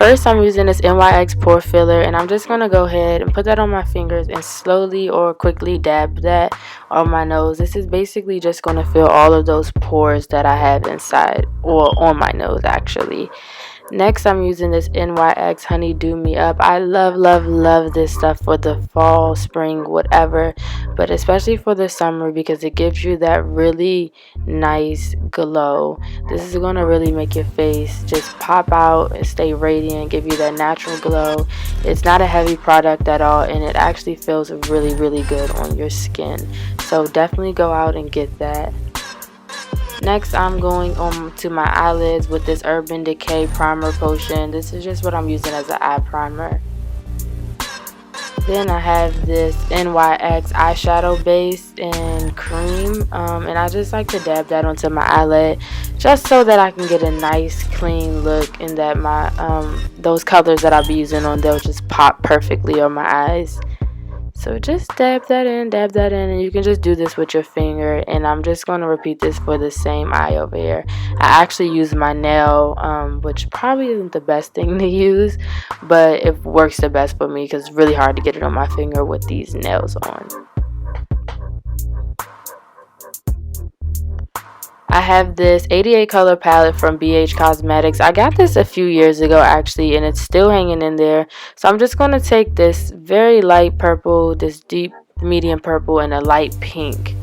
First, I'm using this NYX Pore Filler, and I'm just going to go ahead and put that on my fingers and slowly or quickly dab that on my nose. This is basically just going to fill all of those pores that I have inside, or on my nose actually. Next, I'm using this NYX Honey Do Me Up. I love this stuff for the fall, spring, whatever, but especially for the summer because it gives you that really nice glow. This is going to really make your face just pop out and stay radiant, give you that natural glow. It's not a heavy product at all, and it actually feels really good on your skin. So definitely go out and get that. Next, I'm going on to my eyelids with this Urban Decay Primer Potion. This is just what I'm using as an eye primer. Then I have this NYX Eyeshadow Base in Cream, and I just like to dab that onto my eyelid just so that I can get a nice clean look, and that my those colors that I'll be using on, they'll just pop perfectly on my eyes. So just dab that in, and you can just do this with your finger, and I'm just going to repeat this for the same eye over here. I actually use my nail, which probably isn't the best thing to use, but it works the best for me because it's really hard to get it on my finger with these nails on. I have this 88 color palette from BH Cosmetics. I got this a few years ago actually, and it's still hanging in there. So I'm just going to take this very light purple, this deep medium purple, and a light pink,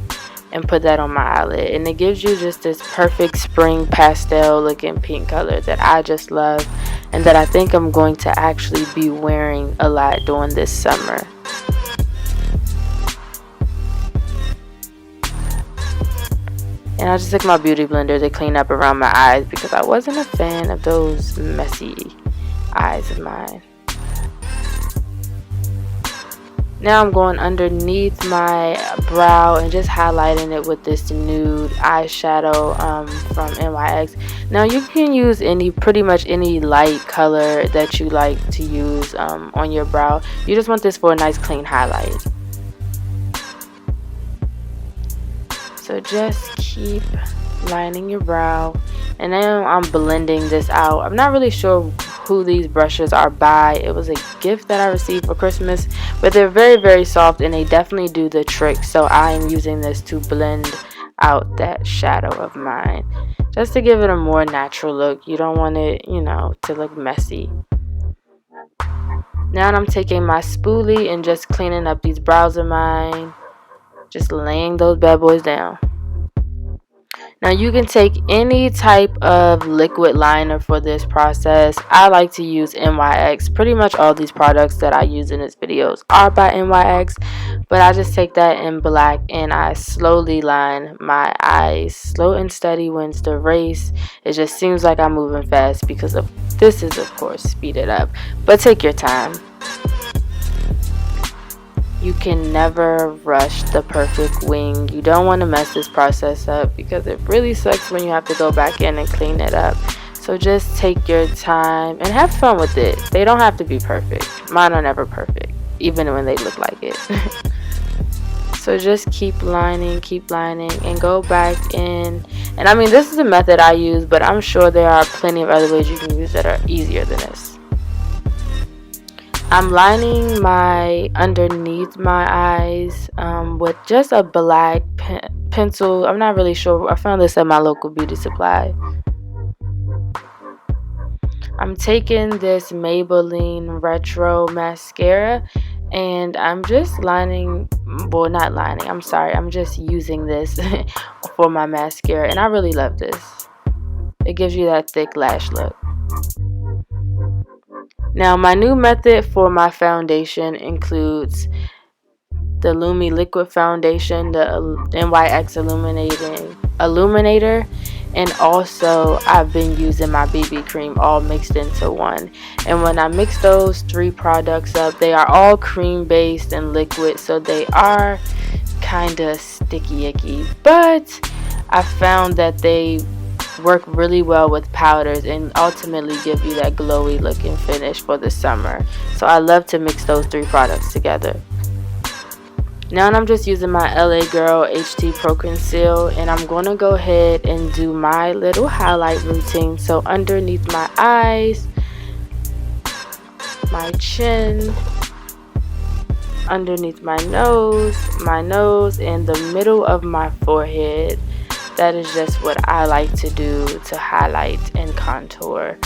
and put that on my eyelid. And it gives you just this perfect spring pastel looking pink color that I just love, and that I think I'm going to actually be wearing a lot during this summer. And I just took my beauty blender to clean up around my eyes because I wasn't a fan of those messy eyes of mine. Now I'm going underneath my brow and just highlighting it with this nude eyeshadow from NYX. Now you can use pretty much any light color that you like to use on your brow. You just want this for a nice clean highlight. So just keep lining your brow, and now I'm blending this out. I'm not really sure who these brushes are by. It was a gift that I received for Christmas, but they're very soft, and they definitely do the trick. So I am using this to blend out that shadow of mine, just to give it a more natural look. You don't want it, to look messy. Now I'm taking my spoolie and just cleaning up these brows of mine. Just laying those bad boys down. Now you can take any type of liquid liner for this process. I like to use NYX. Pretty much all these products that I use in this videos are by NYX, but I just take that in black and I slowly line my eyes. Slow and steady wins the race. It just seems like I'm moving fast because of this is of course speed it up, but take your time. You can never rush the perfect wing. You don't want to mess this process up because it really sucks when you have to go back in and clean it up. So just take your time and have fun with it. They don't have to be perfect. Mine are never perfect, even when they look like it. So just keep lining and go back in. And I mean, this is a method I use, but I'm sure there are plenty of other ways you can use that are easier than this. I'm lining my underneath my eyes with just a black pencil. I'm not really sure. I found this at my local beauty supply. I'm taking this Maybelline Retro Mascara, and I'm just lining, well, not lining, I'm sorry. I'm just using this for my mascara, and I really love this. It gives you that thick lash look. Now my new method for my foundation includes the Lumi liquid foundation, the NYX Illuminator, and also I've been using my BB cream all mixed into one. And when I mix those three products up, they are all cream based and liquid, so they are kind of sticky icky, but I found that they work really well with powders and ultimately give you that glowy looking finish for the summer. So I love to mix those three products together. Now I'm just using my LA Girl HT Pro Conceal, and I'm going to go ahead and do my little highlight routine. So underneath my eyes, my chin, underneath my nose, and the middle of my forehead. That is just what I like to do to highlight and contour.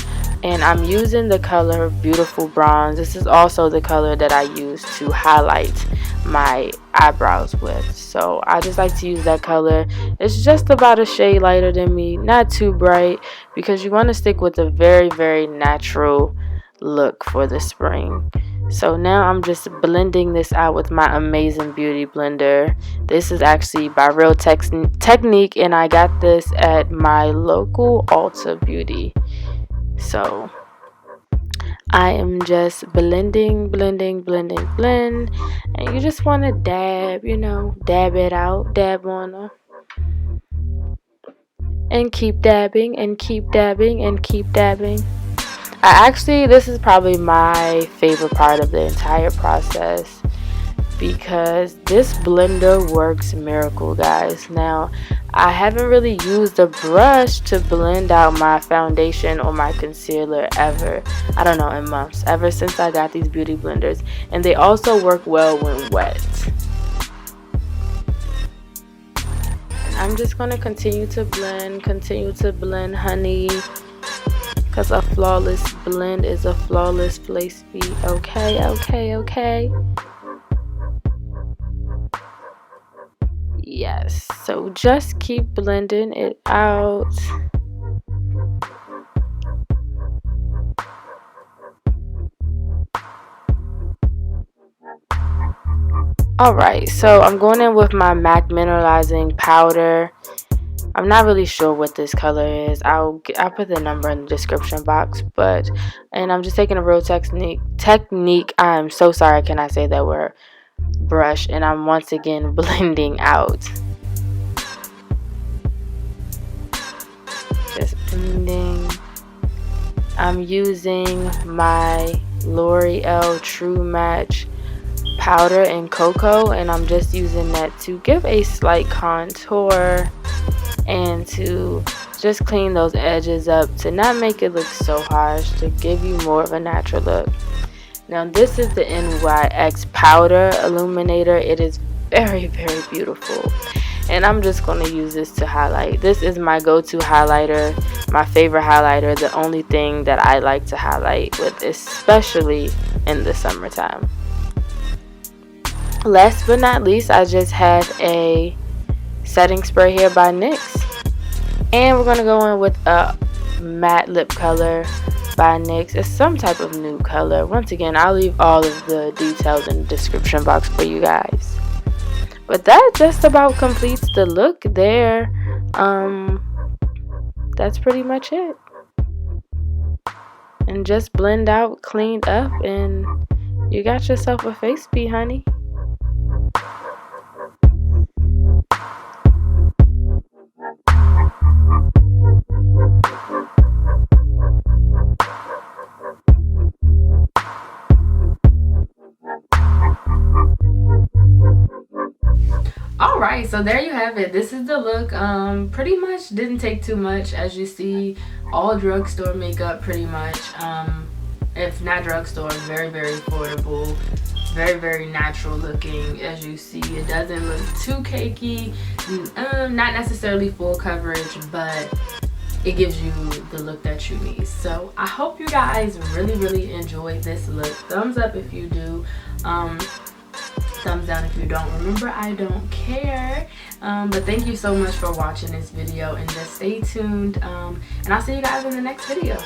And I'm using the color Beautiful Bronze. This is also the color that I use to highlight my eyebrows with. So I just like to use that color. It's just about a shade lighter than me, not too bright, because you want to stick with a very, very natural look for the spring. So now I'm just blending this out with my amazing beauty blender. This is actually by Real Technique, and I got this at my local Ulta Beauty. So I am just blending, blend, and you just want to dab, you know, dab it out, dab on her, and keep dabbing, and keep dabbing, and keep dabbing. This is probably my favorite part of the entire process, because this blender works miracle, guys. Now, I haven't really used a brush to blend out my foundation or my concealer ever. I don't know, in months, ever since I got these beauty blenders. And they also work well when wet. I'm just going to continue to blend, honey. Because a flawless blend is a flawless place beat. Okay. Yes, so just keep blending it out. Alright, so I'm going in with my MAC mineralizing powder. I'm not really sure what this color is. I'll put the number in the description box. And I'm just taking a Real Technique. I'm so sorry I cannot say that word. Brush, and I'm once again blending out. Just blending. I'm using my L'Oreal True Match powder in cocoa, and I'm just using that to give a slight contour and to just clean those edges up, to not make it look so harsh, to give you more of a natural look. Now this is the NYX Powder Illuminator. It is very, very beautiful, and I'm just going to use this to highlight. This is my go-to highlighter, my favorite highlighter, the only thing that I like to highlight with, especially in the summertime. Last but not least, I just have a setting spray here by NYX, and we're going to go in with a matte lip color by NYX. It's some type of nude color. Once again, I'll leave all of the details in the description box for you guys. But that just about completes the look there. That's pretty much it. And just blend out, cleaned up, and you got yourself a face beat, honey. Alright, so there you have it. This is the look. Pretty much didn't take too much, as you see. All drugstore makeup, pretty much. If not drugstore, very, very affordable. Very, very natural looking, as you see. It doesn't look too cakey. Not necessarily full coverage, but it gives you the look that you need. So I hope you guys really, really enjoyed this look. Thumbs up if you do. Thumbs down if you don't. Remember, I don't care. But thank you so much for watching this video, and just stay tuned. And I'll see you guys in the next video.